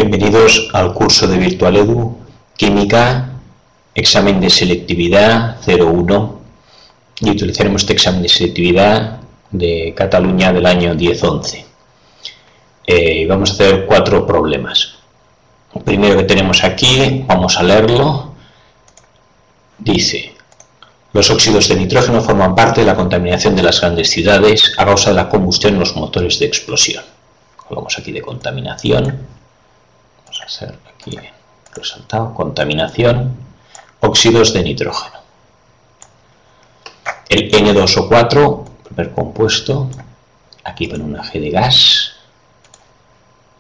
Bienvenidos al curso de Virtual Edu, Química, examen de selectividad 01, y utilizaremos este examen de selectividad de Cataluña del año 10-11. Vamos a hacer 4 problemas. El primero que tenemos aquí, vamos a leerlo. Dice: los óxidos de nitrógeno forman parte de la contaminación de las grandes ciudades a causa de la combustión en los motores de explosión. Colocamos aquí de contaminación. Vamos a hacer aquí resaltado, contaminación, óxidos de nitrógeno. El N2O4, primer compuesto, aquí pone una G de gas,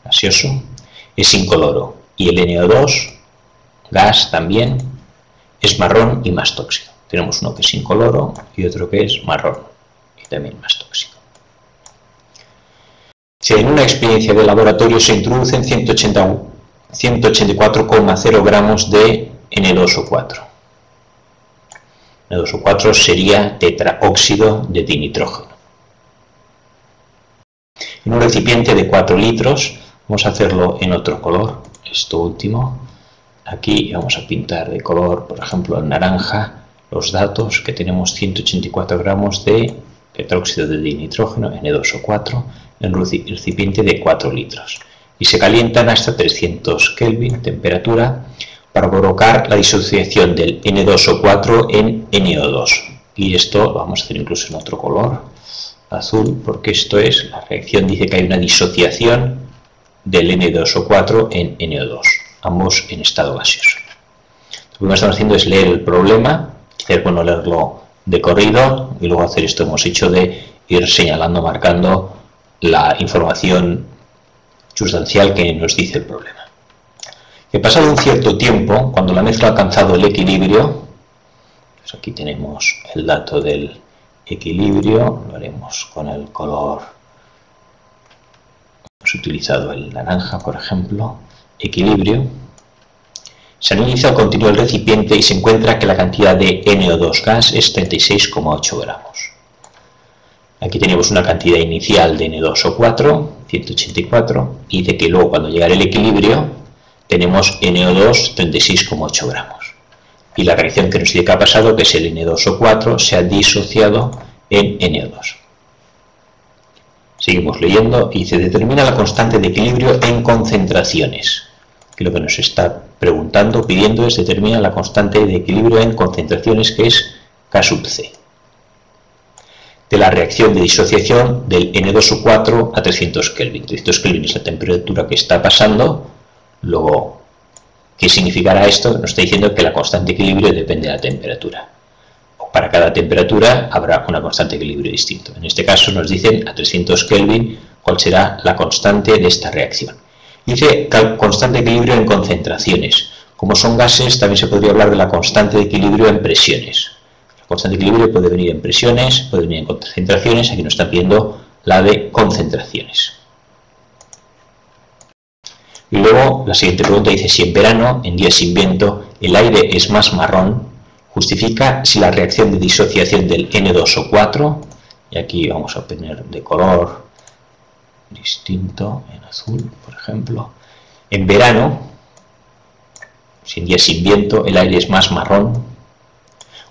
gaseoso, es incoloro. Y el NO2, gas también, es marrón y más tóxico. Tenemos uno que es incoloro y otro que es marrón y también más tóxico. Si en una experiencia de laboratorio se introducen 184,0 gramos de N2O4. N2O4 sería tetraóxido de dinitrógeno. En un recipiente de 4 litros, vamos a hacerlo en otro color, esto último. Aquí vamos a pintar de color, por ejemplo, en naranja, los datos que tenemos: 184 gramos de tetróxido de dinitrógeno, N2O4, en un recipiente de 4 litros. Y se calientan hasta 300 Kelvin, temperatura, para provocar la disociación del N2O4 en NO2. Y esto lo vamos a hacer incluso en otro color, azul, porque esto es, la reacción dice que hay una disociación del N2O4 en NO2, ambos en estado gaseoso. Lo que estamos haciendo es leer el problema. Es bueno leerlo de corrido y luego hacer esto que hemos hecho de ir señalando, marcando la información sustancial que nos dice el problema. Que pasado un cierto tiempo, cuando la mezcla ha alcanzado el equilibrio, pues aquí tenemos el dato del equilibrio, lo haremos con el color, hemos utilizado el naranja, por ejemplo, equilibrio. Se analiza el contenido del recipiente y se encuentra que la cantidad de NO2 gas es 36,8 gramos. Aquí tenemos una cantidad inicial de N2O4, 184, y dice que luego cuando llega el equilibrio tenemos NO2 36,8 gramos. Y la reacción que nos dice que ha pasado, que es el N2O4, se ha disociado en NO2. Seguimos leyendo y se determina la constante de equilibrio en concentraciones. Que lo que nos está preguntando, pidiendo, es determinar la constante de equilibrio en concentraciones, que es K sub C. De la reacción de disociación del N2O4 a 300 Kelvin. 300 Kelvin es la temperatura que está pasando. Luego, ¿qué significará esto? Nos está diciendo que la constante de equilibrio depende de la temperatura. O para cada temperatura habrá una constante de equilibrio distinto. En este caso nos dicen a 300 Kelvin cuál será la constante de esta reacción. Dice constante de equilibrio en concentraciones. Como son gases, también se podría hablar de la constante de equilibrio en presiones. La constante de equilibrio puede venir en presiones, puede venir en concentraciones. Aquí nos está pidiendo la de concentraciones. Y luego la siguiente pregunta dice: si en verano, en días sin viento, el aire es más marrón, justifica si la reacción de disociación del N2O4, y aquí vamos a poner de color distinto, en azul, por ejemplo. En verano, si en días sin viento, el aire es más marrón,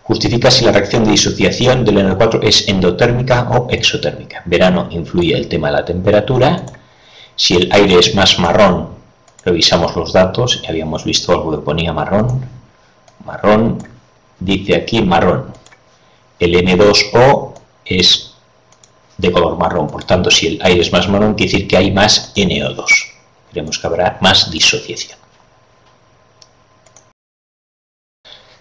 justifica si la reacción de disociación del N2O4 es endotérmica o exotérmica. En verano influye el tema de la temperatura. Si el aire es más marrón, revisamos los datos y habíamos visto algo que ponía marrón. Marrón, dice aquí marrón. El N2O es de color marrón, por tanto, si el aire es más marrón, quiere decir que hay más NO2. Veremos que habrá más disociación.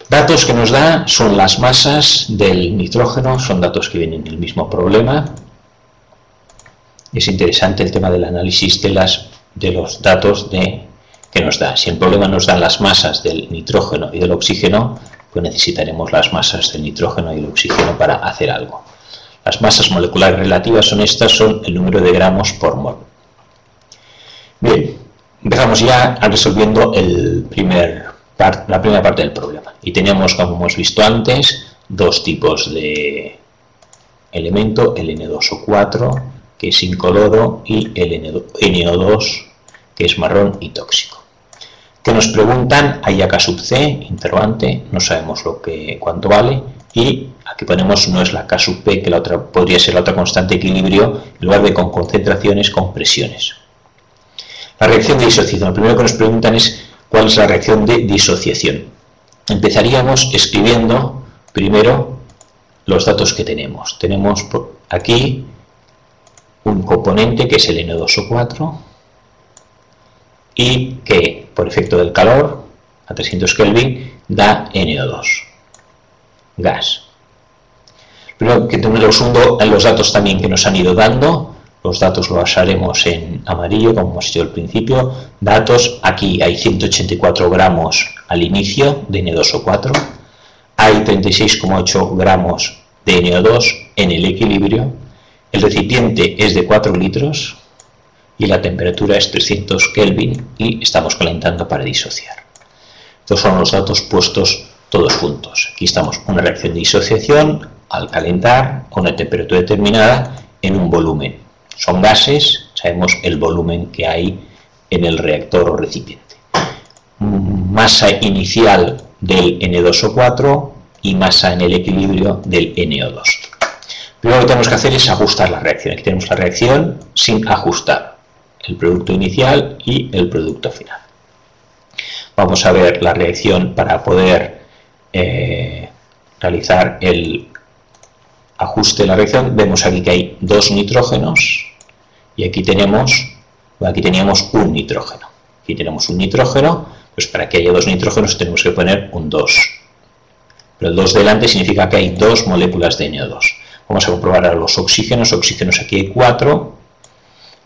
Datos que nos da son las masas del nitrógeno, son datos que vienen del mismo problema. Es interesante el tema del análisis de los datos que nos da. Si el problema nos da las masas del nitrógeno y del oxígeno, pues necesitaremos las masas del nitrógeno y del oxígeno para hacer algo. Las masas moleculares relativas son estas, son el número de gramos por mol. Bien, empezamos ya resolviendo la primera parte del problema. Y teníamos, como hemos visto antes, dos tipos de elemento, el N2O4, que es incoloro, y el NO2, que es marrón y tóxico. ¿Qué nos preguntan? Hay K sub C, interrogante, no sabemos cuánto vale, y aquí ponemos no es la K sub P, que la otra podría ser la otra constante de equilibrio, en lugar de con concentraciones, con presiones. La reacción de disociación. Lo primero que nos preguntan es cuál es la reacción de disociación. Empezaríamos escribiendo primero los datos que tenemos. Tenemos aquí un componente que es el N2O4 y que por efecto del calor a 300 Kelvin da NO2, gas. Primero que los hundo en los datos también que nos han ido dando. Los datos los haremos en amarillo, como hemos dicho al principio. Datos, aquí hay 184 gramos al inicio de N2O4, hay 36,8 gramos de NO2 en el equilibrio, el recipiente es de 4 litros y la temperatura es 300 Kelvin y estamos calentando para disociar. Estos son los datos puestos todos juntos. Aquí estamos, una reacción de disociación al calentar a una temperatura determinada en un volumen. Son gases, sabemos el volumen que hay en el reactor o recipiente. Masa inicial del N2O4 y masa en el equilibrio del NO2. Primero lo que tenemos que hacer es ajustar la reacción. Aquí tenemos la reacción sin ajustar, el producto inicial y el producto final. Vamos a ver la reacción para poder realizar el ajuste de la reacción. Vemos aquí que hay 2 nitrógenos y aquí teníamos un nitrógeno. Aquí tenemos un nitrógeno, pues para que haya 2 nitrógenos tenemos que poner un 2. Pero el 2 delante significa que hay 2 moléculas de NO2. Vamos a comprobar ahora los oxígenos. Oxígenos aquí hay 4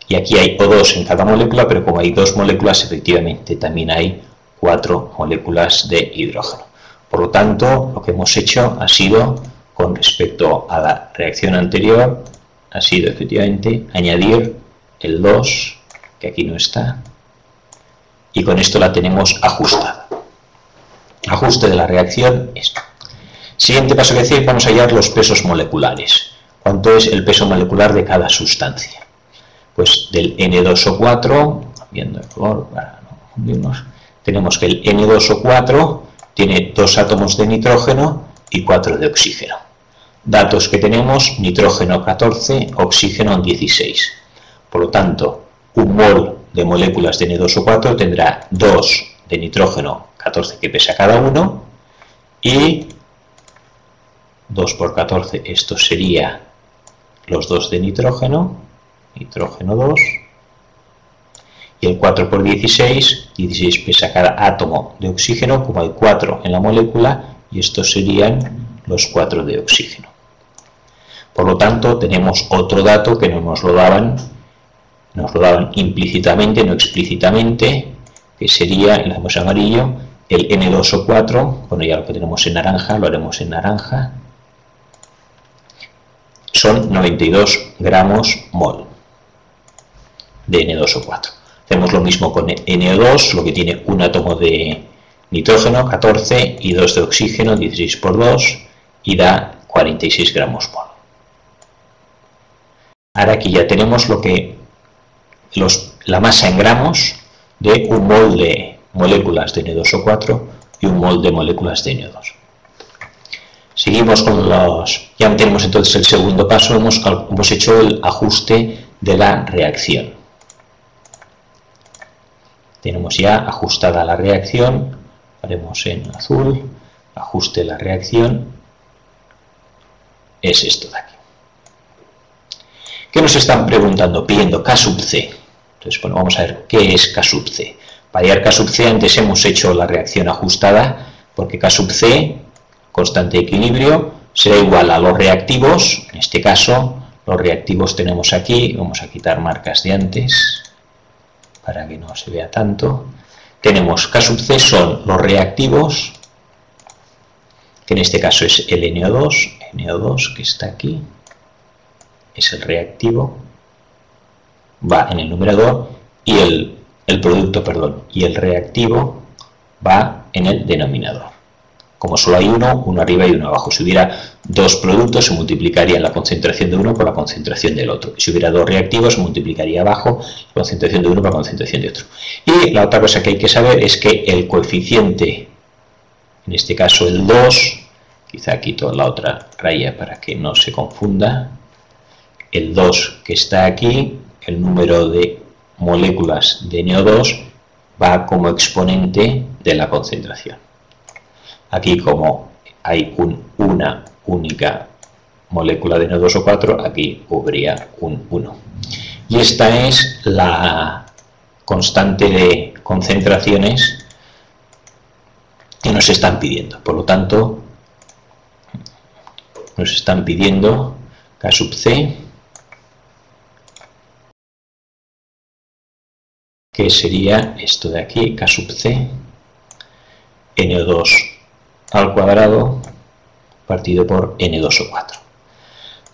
y aquí hay O2 en cada molécula, pero como hay 2 moléculas, efectivamente también hay 4 moléculas de hidrógeno. Por lo tanto, lo que hemos hecho ha sido, con respecto a la reacción anterior, ha sido efectivamente añadir el 2, que aquí no está, y con esto la tenemos ajustada. Ajuste de la reacción, esto. Siguiente paso que hacer, vamos a hallar los pesos moleculares. ¿Cuánto es el peso molecular de cada sustancia? Pues del N2O4, cambiando de color para no confundirnos, tenemos que el N2O4 tiene 2 átomos de nitrógeno y 4 de oxígeno. Datos que tenemos, nitrógeno 14, oxígeno 16. Por lo tanto, un mol de moléculas de N2O4 tendrá 2 de nitrógeno, 14 que pesa cada uno, y 2 por 14, esto sería los 2 de nitrógeno, nitrógeno 2, y el 4 por 16, 16 pesa cada átomo de oxígeno, como hay 4 en la molécula, y estos serían los 4 de oxígeno. Por lo tanto, tenemos otro dato que no nos lo daban implícitamente, no explícitamente, que sería, en el amarillo, el N2O4, bueno, ya lo que tenemos en naranja, lo haremos en naranja, son 92 gramos mol de N2O4. Hacemos lo mismo con NO2, lo que tiene un átomo de nitrógeno, 14, y 2 de oxígeno, 16 por 2, y da 46 gramos mol. Ahora aquí ya tenemos la masa en gramos de un mol de moléculas de N2O4 y un mol de moléculas de NO2. Seguimos con ya tenemos entonces el segundo paso, hemos hecho el ajuste de la reacción. Tenemos ya ajustada la reacción, haremos en azul, ajuste de la reacción, es esto de aquí. ¿Qué nos están preguntando? Pidiendo K sub C. Entonces, bueno, vamos a ver qué es K sub C. Para hallar K sub C antes hemos hecho la reacción ajustada, porque K sub C, constante de equilibrio, será igual a los reactivos. En este caso, los reactivos tenemos aquí, vamos a quitar marcas de antes, para que no se vea tanto. Tenemos K sub C son los reactivos, que en este caso es el NO2 que está aquí, es el reactivo, va en el numerador, y el producto, perdón, y el reactivo va en el denominador. Como solo hay uno arriba y uno abajo. Si hubiera dos productos, se multiplicaría la concentración de uno por la concentración del otro. Si hubiera dos reactivos, se multiplicaría abajo la concentración de uno por la concentración de otro. Y la otra cosa que hay que saber es que el coeficiente, en este caso el 2, quizá quito la otra raya para que no se confunda, el 2 que está aquí, el número de moléculas de NO2 va como exponente de la concentración. Aquí, como hay una única molécula de NO2 o 4, aquí habría un 1. Y esta es la constante de concentraciones que nos están pidiendo. Por lo tanto, nos están pidiendo K sub C, que sería esto de aquí, K sub C, NO2 al cuadrado partido por N2O4.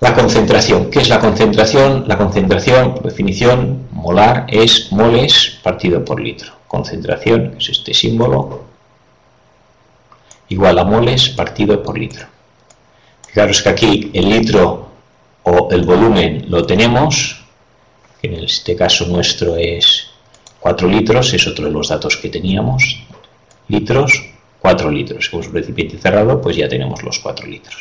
La concentración. ¿Qué es la concentración? La concentración, por definición, molar, es moles partido por litro. Concentración, que es este símbolo, igual a moles partido por litro. Fijaros que aquí el litro o el volumen lo tenemos, que en este caso nuestro es 4 litros, es otro de los datos que teníamos, litros, 4 litros. Como es un recipiente cerrado, pues ya tenemos los 4 litros.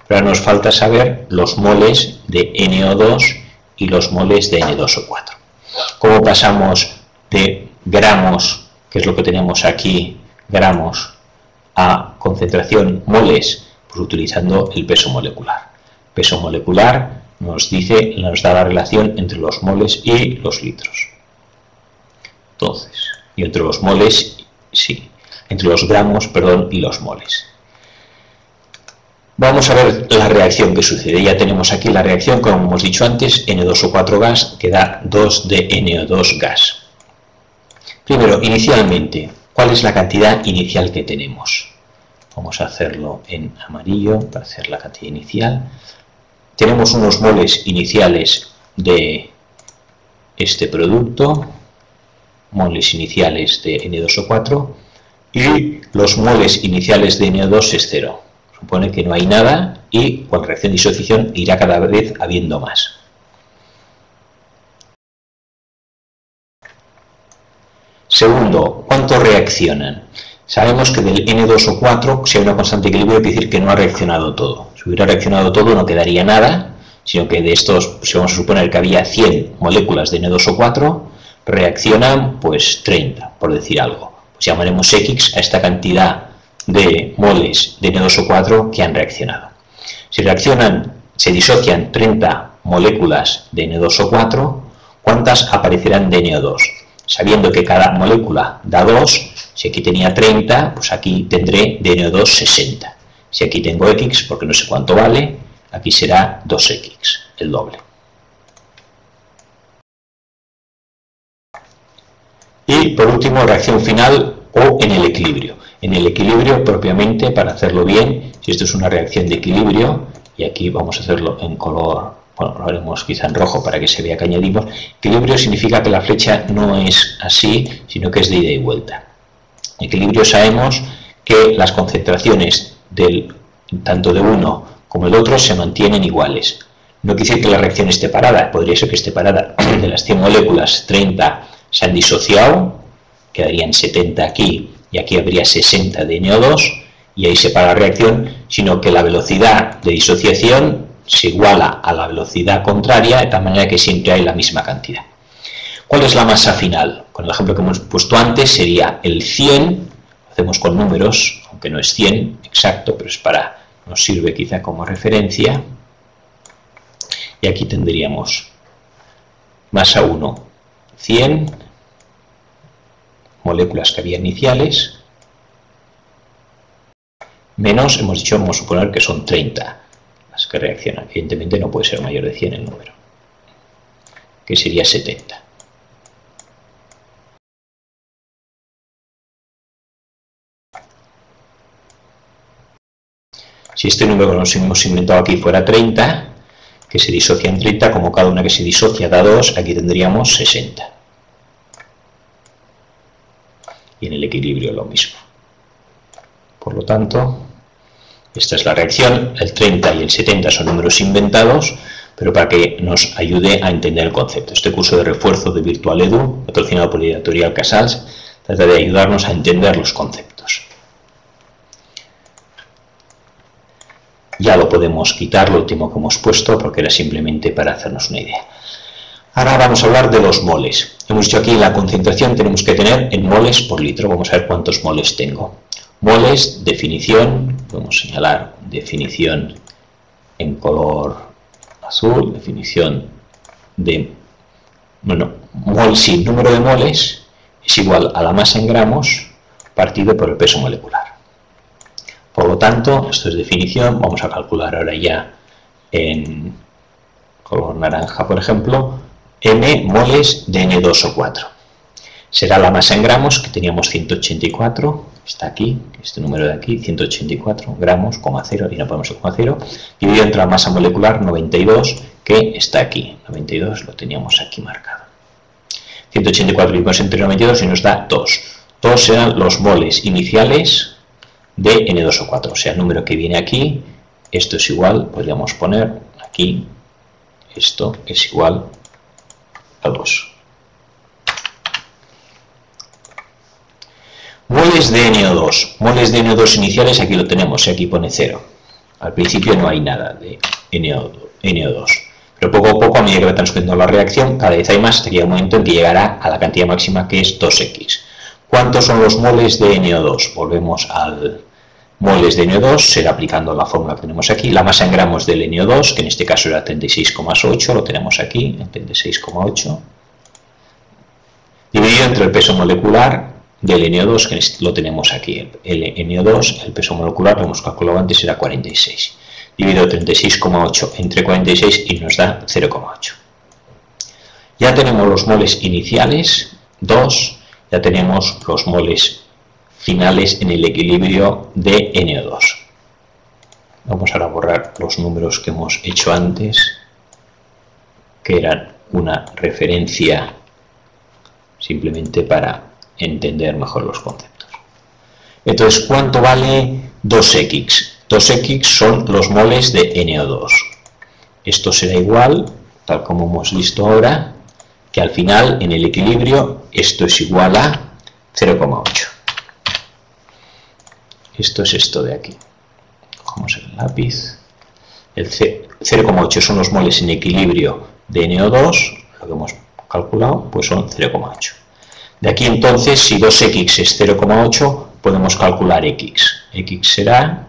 Pero ahora nos falta saber los moles de NO2 y los moles de N2O4. ¿Cómo pasamos de gramos, que es lo que tenemos aquí, gramos, a concentración moles? Pues utilizando el peso molecular. Peso molecular nos da la relación entre los moles y los litros. Entonces, y entre los moles, sí, entre los gramos, perdón, y los moles. Vamos a ver la reacción que sucede. Ya tenemos aquí la reacción, como hemos dicho antes, N2O4 gas, que da 2 de NO2 gas. Primero, inicialmente, ¿cuál es la cantidad inicial que tenemos? Vamos a hacerlo en amarillo para hacer la cantidad inicial. Tenemos unos moles iniciales de este producto, moles iniciales de N2O4, y los moles iniciales de NO2 es 0. Supone que no hay nada y con reacción de disociación irá cada vez habiendo más. Segundo, ¿cuánto reaccionan? Sabemos que del N2O4, si hay una constante de equilibrio, quiere decir que no ha reaccionado todo. Si hubiera reaccionado todo no quedaría nada, sino que de estos, si vamos a suponer que había 100 moléculas de N2O4, reaccionan pues 30, por decir algo. Pues llamaremos X a esta cantidad de moles de N2O4 que han reaccionado. Si se disocian 30 moléculas de N2O4, ¿cuántas aparecerán de NO2? Sabiendo que cada molécula da 2, si aquí tenía 30, pues aquí tendré de NO2 60. Si aquí tengo X, porque no sé cuánto vale, aquí será 2X, el doble. Y por último, reacción final o en el equilibrio. En el equilibrio propiamente, para hacerlo bien, si esto es una reacción de equilibrio, y aquí vamos a hacerlo en color, bueno, lo haremos quizá en rojo para que se vea que añadimos, equilibrio significa que la flecha no es así, sino que es de ida y vuelta. En equilibrio sabemos que las concentraciones tanto de uno como el otro se mantienen iguales. No quiere decir que la reacción esté parada, podría ser que esté parada. De las 100 moléculas, 30 se han disociado, quedarían 70 aquí y aquí habría 60 de NO2 y ahí se para la reacción, sino que la velocidad de disociación se iguala a la velocidad contraria, de tal manera que siempre hay la misma cantidad. ¿Cuál es la masa final? Con el ejemplo que hemos puesto antes sería el 100, lo hacemos con números, aunque no es 100 exacto, pero nos sirve quizá como referencia, y aquí tendríamos masa 1, 100, moléculas que había iniciales, menos, hemos dicho, vamos a suponer que son 30 las que reaccionan. Evidentemente no puede ser mayor de 100 el número, que sería 70. Si este número que nos hemos inventado aquí fuera 30, que se disocia en 30, como cada una que se disocia da 2, aquí tendríamos 60. Y en el equilibrio lo mismo. Por lo tanto, esta es la reacción. El 30 y el 70 son números inventados, pero para que nos ayude a entender el concepto. Este curso de refuerzo de Virtual Edu, patrocinado por Editorial Casals, trata de ayudarnos a entender los conceptos. Ya lo podemos quitar, lo último que hemos puesto, porque era simplemente para hacernos una idea. Ahora vamos a hablar de los moles. Hemos dicho aquí la concentración tenemos que tener en moles por litro. Vamos a ver cuántos moles tengo. Moles, definición, podemos señalar definición en color azul, definición de, mol sin número de moles es igual a la masa en gramos partido por el peso molecular. Por lo tanto, esto es definición, vamos a calcular ahora ya en color naranja, por ejemplo, m moles de N2O4. Será la masa en gramos, que teníamos 184, está aquí, este número de aquí, 184 gramos, coma 0, y no ponemos el coma 0, dividido entre la masa molecular 92, que está aquí, 92 lo teníamos aquí marcado. 184 dividimos entre 92 y nos da 2. 2 serán los moles iniciales de N2O4, o sea, el número que viene aquí, esto es igual, podríamos poner aquí, esto es igual a 2. Moles de NO2. Moles de NO2 iniciales, aquí lo tenemos, aquí pone 0. Al principio no hay nada de NO2. Pero poco a poco, a medida que va transcurriendo la reacción, cada vez hay más, hasta que llega un momento en que llegará a la cantidad máxima, que es 2x. ¿Cuántos son los moles de NO2? Volvemos al moles de NO2, será aplicando la fórmula que tenemos aquí. La masa en gramos del NO2, que en este caso era 36,8, lo tenemos aquí, 36,8. Dividido entre el peso molecular del NO2, que lo tenemos aquí. El NO2, el peso molecular, lo hemos calculado antes, era 46. Dividido 36,8 entre 46 y nos da 0,8. Ya tenemos los moles iniciales, 2. Ya tenemos los moles finales en el equilibrio de NO2. Vamos ahora a borrar los números que hemos hecho antes, que eran una referencia simplemente para entender mejor los conceptos. Entonces, ¿cuánto vale 2x? 2x son los moles de NO2. Esto será igual, tal como hemos visto ahora, que al final, en el equilibrio, esto es igual a 0,8. Esto es esto de aquí. Cogemos el lápiz. El 0,8 son los moles en equilibrio de NO2, lo que hemos calculado, pues son 0,8. De aquí entonces, si 2x es 0,8, podemos calcular x. X será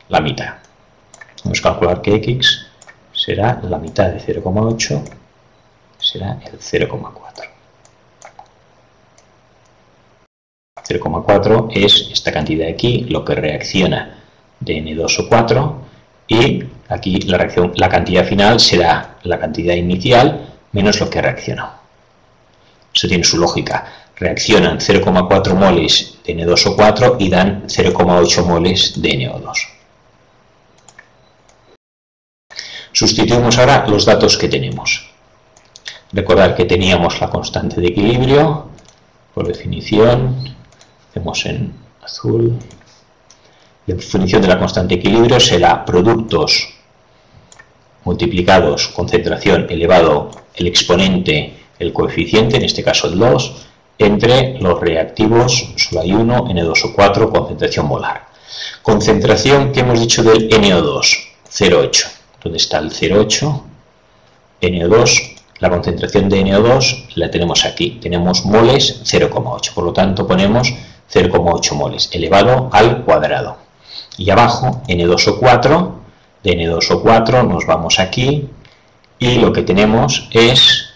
la mitad. Vamos a calcular que x será la mitad de 0,8, será el 0,4. 0,4 es esta cantidad de aquí, lo que reacciona de N2O4, y aquí la cantidad final será la cantidad inicial menos lo que reacciona. Eso tiene su lógica. Reaccionan 0,4 moles de N2O4 y dan 0,8 moles de NO2. Sustituimos ahora los datos que tenemos. Recordad que teníamos la constante de equilibrio, por definición, hacemos en azul. La definición de la constante de equilibrio será productos multiplicados, concentración elevado el exponente, el coeficiente, en este caso el 2, entre los reactivos, solo hay uno, N2O4, concentración molar. Concentración que hemos dicho del NO2, 0,8. ¿Dónde está el 0,8? NO2, la concentración de NO2 la tenemos aquí, tenemos moles 0,8, por lo tanto ponemos 0,8 moles elevado al cuadrado. Y abajo, N2O4, de N2O4 nos vamos aquí y lo que tenemos es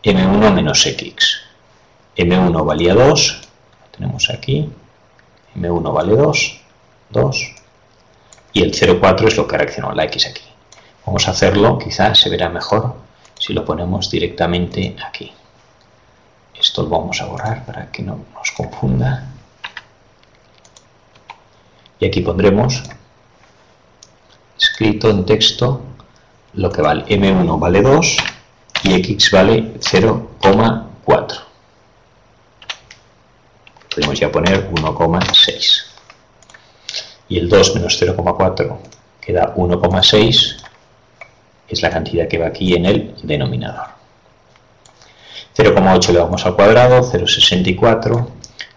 M1 menos X. M1 valía 2, lo tenemos aquí, M1 vale 2, 2, y el 0,4 es lo que reaccionó la X aquí. Vamos a hacerlo, quizás se verá mejor si lo ponemos directamente aquí. Esto lo vamos a borrar para que no nos confunda. Y aquí pondremos escrito en texto lo que vale. M1 vale 2 y X vale 0,4. podemos ya poner 1,6. Y el 2 menos 0,4 queda 1,6, es la cantidad que va aquí en el denominador. 0,8 le vamos al cuadrado, 0,64,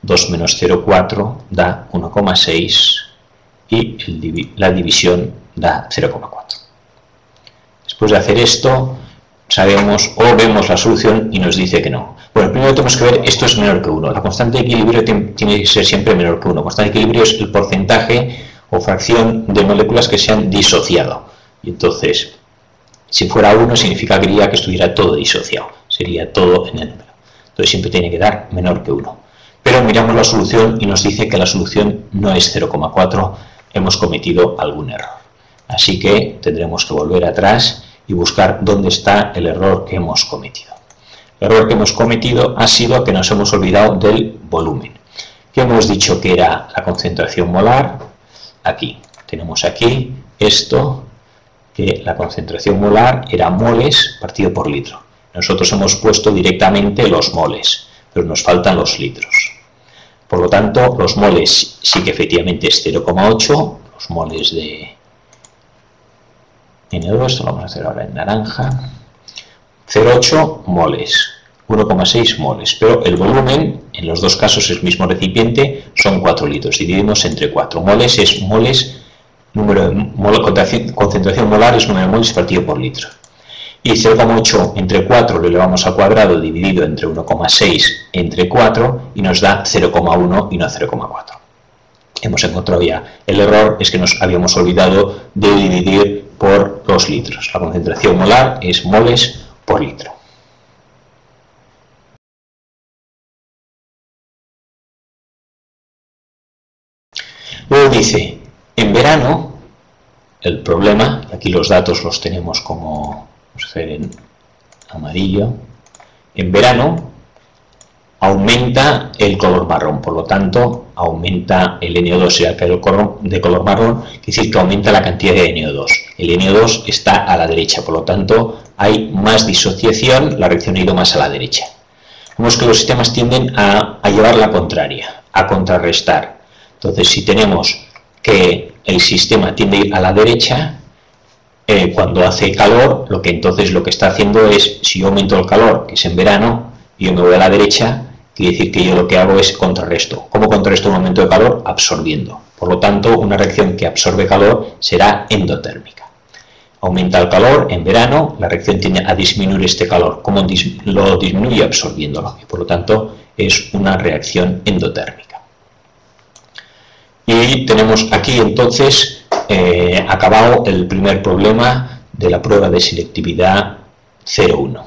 2 menos 0,4 da 1,6 y la división da 0,4. Después de hacer esto, sabemos o vemos la solución y nos dice que no. Bueno, primero tenemos que ver, esto es menor que 1. La constante de equilibrio tiene que ser siempre menor que 1. Constante de equilibrio es el porcentaje o fracción de moléculas que se han disociado. Y entonces, si fuera 1, significaría que estuviera todo disociado. Sería todo en el número. Entonces siempre tiene que dar menor que 1. Pero miramos la solución y nos dice que la solución no es 0,4. Hemos cometido algún error. Así que tendremos que volver atrás y buscar dónde está el error que hemos cometido. El error que hemos cometido ha sido que nos hemos olvidado del volumen. Que hemos dicho que era la concentración molar. Aquí, tenemos aquí esto, que la concentración molar era moles partido por litro. Nosotros hemos puesto directamente los moles, pero nos faltan los litros. Por lo tanto, los moles sí que efectivamente es 0,8, los moles de N2, esto lo vamos a hacer ahora en naranja, 0,8 moles, 1,6 moles, pero el volumen, en los dos casos el mismo recipiente, son 4 litros, dividimos entre 4. Moles es moles, concentración molar es número de moles partido por litro. Y 0,8 entre 4 lo elevamos al cuadrado dividido entre 1,6 entre 4 y nos da 0,1 y no 0,4. Hemos encontrado ya el error, es que nos habíamos olvidado de dividir por los litros. La concentración molar es moles por litro. Luego dice, en verano, el problema, aquí los datos los tenemos como, vamos a hacer en amarillo, en verano aumenta el color marrón, por lo tanto aumenta el NO2, sea que el de color marrón, quiere decir que aumenta la cantidad de NO2. El NO2 está a la derecha, por lo tanto hay más disociación, la reacción ha ido más a la derecha. Vemos que los sistemas tienden a llevar la contraria, a contrarrestar. Entonces, si tenemos que el sistema tiende a ir a la derecha, cuando hace calor, lo que está haciendo es, si yo aumento el calor, que es en verano, y yo me voy a la derecha, quiere decir que yo lo que hago es contrarresto. ¿Cómo contrarresto un aumento de calor? Absorbiendo. Por lo tanto, una reacción que absorbe calor será endotérmica. Aumenta el calor en verano, la reacción tiende a disminuir este calor. ¿Cómo lo disminuye? Absorbiéndolo. Y por lo tanto, es una reacción endotérmica. Y tenemos aquí entonces acabado el primer problema de la prueba de selectividad 0,1.